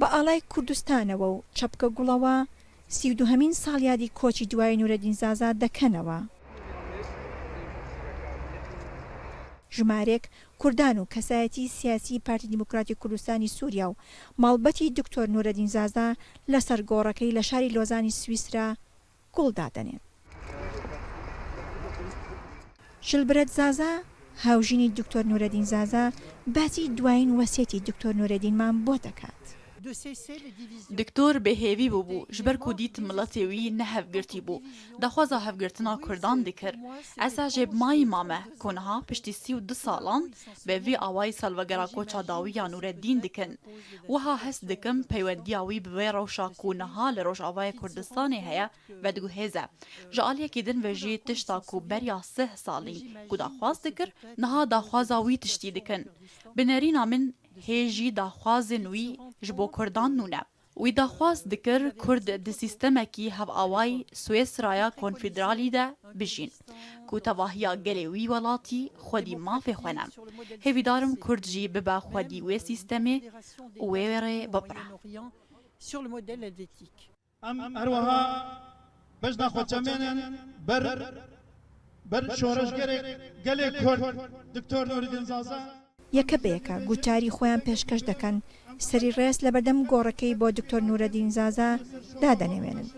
بە ئاڵای کوردستانەوە و چەپکە گوڵەوە 32هەمین ساڵیادی کۆچی دوای نورەدین زازا دەکەنەوە. ژمارێک کوردان و کەسایەتی سیاسی پارتی دیموکراتی کوردستانی سووریا و ماڵبەتی دکتۆر نورەدین زازا لەسەر گۆڕەکەی لە شاری لۆزانی سویسرا گوڵدادەنێن. شلبرەت زازا هاوژینی دکتۆر نورەدین زازا باسی دوایین وەسێتی دکتۆر نورەدینمان بۆ دەکات. دکتۆر بەهێوی بوو ji ber ku dît miletê wî nehevgirtî bû daxwaza hevgirtina Kurdan dikir. Ez a jê mayî mame ku niha piştî 32 salan bi vî awayî salvegera koça dawiya Nûreddîn dikin. Wiha hes dikim peywendiya wî bi vê rewşa ku niha li Rojavayê Kurdistanê heye vediguhêze. Ji aliyekî din ve jî tişta ku beriya 3 salî ku daxwaz dikir niha daxwaza wî tiştî dikin. Bi nêrîna min hêjî daxwazên wî ji bo Kurdan nûne. Wî daxwaz dikir Kurd di sîstemekî hevawayî Swêsraya Konfederalî de bijîn ku tevahiya gelê wî welatî xwedî mafê xwe ne. Hêvîdarim Kurd jî bibe xwedî wê sîstemê û wê rê bipire. Em herwiha bejna xweçemênin ber şoreşgerek gelê Kurd Diktor Nûreddîn Zaza یەکە بەیەکە گوتاری خۆیان پێشکەش دەکەن سەری ڕێز لە بەردەم گۆڕەکەی بۆ دکتۆر نورەدین زازا دادەنێوێنن.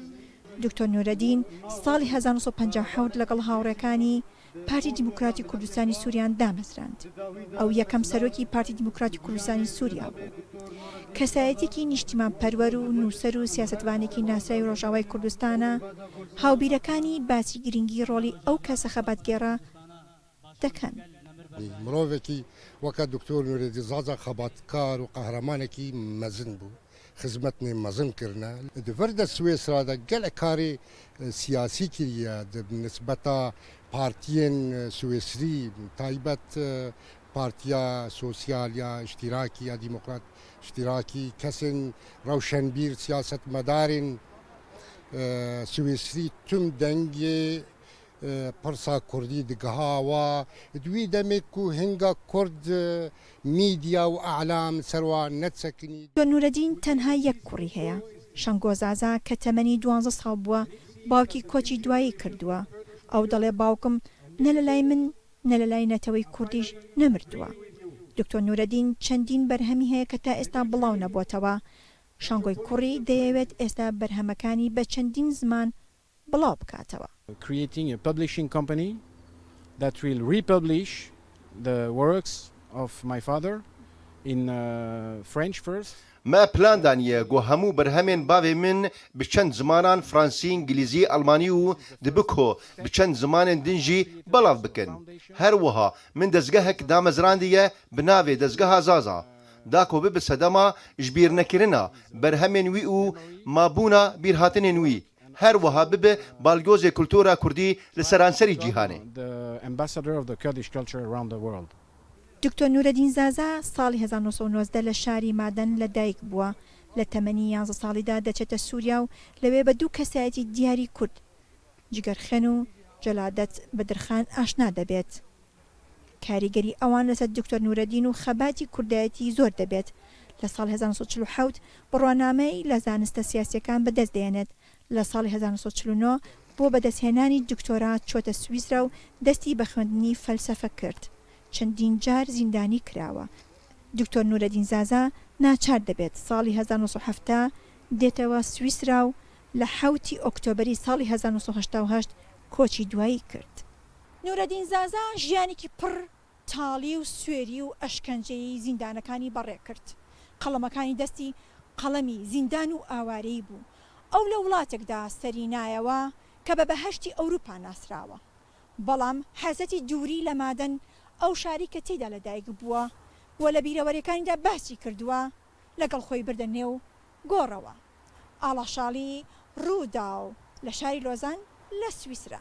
دکتۆر نورەدین ساڵی 1950 لەگەڵ هاوڕێکانی پارتی دیموکراتی کوردستانی سووریان دامەزراند. ئەو یەکەم سەرۆکی پارتی دیموکراتی کوردستانی سووریا بوو. کەسایەتێکی نیشتیمان پەروەر و نووسەر و سیاسەتوانێکی ناسرای ڕۆژاوای کوردستانە هاوبیرەکانی باسی گرنگی ڕۆڵی ئەو کەسە خەباتگێڕە دەکەن. مرۆڤێکی وەکە دکتۆر نورەدین زازا خەباتکار و قەهرەمانێکی مەزن بوو. خزمەتنی مەزن کردە دڤەردە سوێسرادا gelek karê siyasî kiriye di nisbeta partiyên Swêsrî taybet Partiya Sosyal ya İştirakî ya Demokrat İştirakî kesên rewşenbîr siyasetmedarên Swêsrî tüm dengê Pirsa Kurdî digihawa wî demê ku hinga Kurd میدیا و ئەعلام سەروا نەتسەکنی. نورەدین تەنها یەک کوڕی هەیە. شەنگۆ زازا کە تەمەنی 12 ساڵ بووە باوکی کۆچی دوایی کردووە. ئەو دەڵێ باوکم نە لە لای من نە لە لای نەتەوەی کوردیش نەمردووە. دکتۆر نورەدین چەندین بەرهەمی هەیە کە تا ئێستا بڵاو نەبووتەوە. شەنگۆی کوڕی دەیەوێت ئێستا بەرهەمەکانی بە چەندین زمان بڵاو بکاتەوە. Creating a publishing company that will republish the works of my father in French first. ما پلان دانیه گو همو برهمین باوی من بچند زمانان فرانسی، انگلیزی، آلمانی و دبکو بچند زمان دنجی بلاف بکن. هر وها من دزگهک دامزراندیه بناوی دزگه زازا. داکو بب صدما جبیر نکرنا برهمین وی او مابونا بیرهاتنین وی. هر وها بب بالگوز کلتورا کردی لسرانسری جیهانه. The ambassador of the Kurdish culture around the world. دکتۆر نورەدین زازا ساڵی 1990 لە شاری مادەن لە دایک بووە. لە تەمەنی 11 ساڵیدا دەچێتە سووریا و لەوێ بە دوو کەسایەتی دیاری کورد جگەرخێن و جەلادەت بەدرخان ئاشنا دەبێت. کاریگەری ئەوان لەسەر دکتۆر نورەدین و خەباتی کوردایەتی زۆر دەبێت. لە ساڵی 1947 بڕوانامەی لە زانستە سیاسیەکان بەدەست دێنێت. لە ساڵی 1949 بۆ بەدەستهێنانی دکتۆرا چۆتە سویسرا و دەستی بە خوێندنی فەلسەفە کرد. چەندین جار زیندانی کراوە. دکتۆر نورەدین زازا ناچار دەبێت ساڵی 1970 دێتەوە سویسرا و لە 7 ئۆکتۆبری ساڵی 1970 کۆچی دوایی کرد. نورەدین زازا ژیانێکی پڕ تاڵی و سوێری و ئەشکەنجەی زیندانەکانی بەڕێ کرد. قەڵەمەکانی دەستی قەڵەمی زیندان و ئاوارەی بوو. ئەو لە وڵاتێکدا سەری نایەوە کە بە بەهەشتی ئەوروپا ناسراوە. بەڵام حەزەتی دووری لە مادەن ئەو شاری کە تێدا لەدایک بووە و لە بیرەوەریەکانیدا باسی کردووە لەگەڵ خۆی بردە نێو گۆڕەوە. ئاڵاشاڵی ڕوودا و لە شاری لۆزان لە سویسرا.